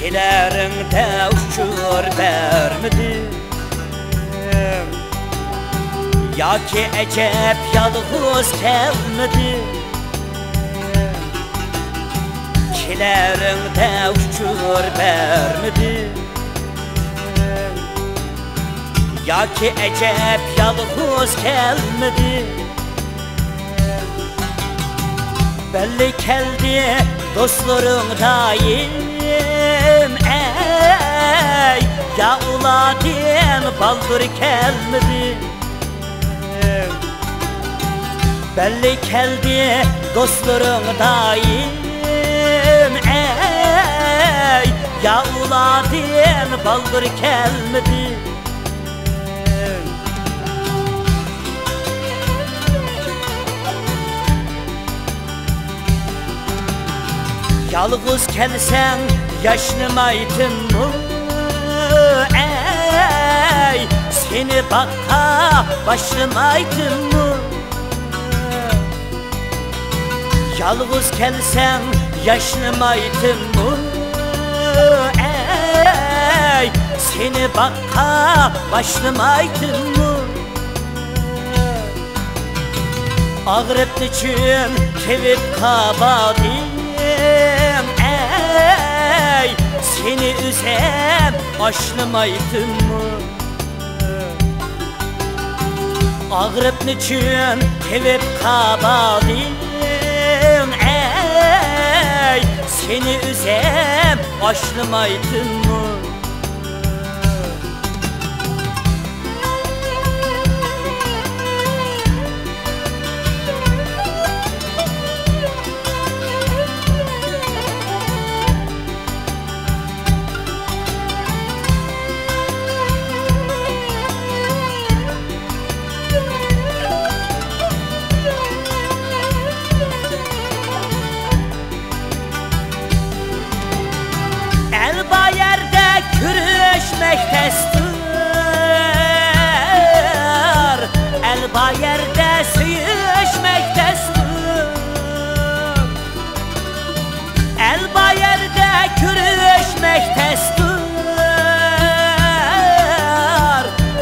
Kilerinde uçur vermedim, ya ki ecep yalğız gelmedim. Kilerinde uçur vermedim, ya ki ecep yalğız gelmedim. Belli geldi dostlarım daim, ey ya uladin baldır gelmedi. Belli geldi dostlarım daim, ey ya uladin baldır gelmedi. Yalğız kelsen yaşnımaydın mı, ey seni bakka başlamaydın mı? Yalğız kelsen yaşnımaydın mı, ey seni bakka başlamaydın mı? Ağrıp için tevip kabadim, ey seni üzem aşlamaydın mı? Ağrıp niçin tevip kabadim, ey seni üzem aşlamaydın mı? El bayerde sıyışmektedir, el bayerde kürüşmektedir,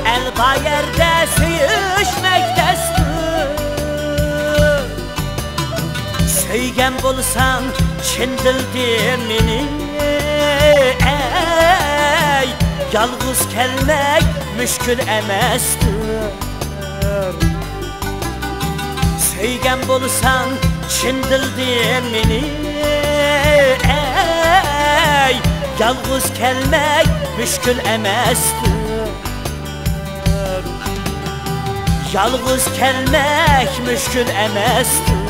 el bayerde sıyışmektedir. Söygen bulsan çindirdim meni, ey yalğız kelmek müşkül emesdir. Söygen bulsan çindirdim meni, ey yalğız kelmek müşkül emesdir. Yalğız kelmek müşkül emesdir.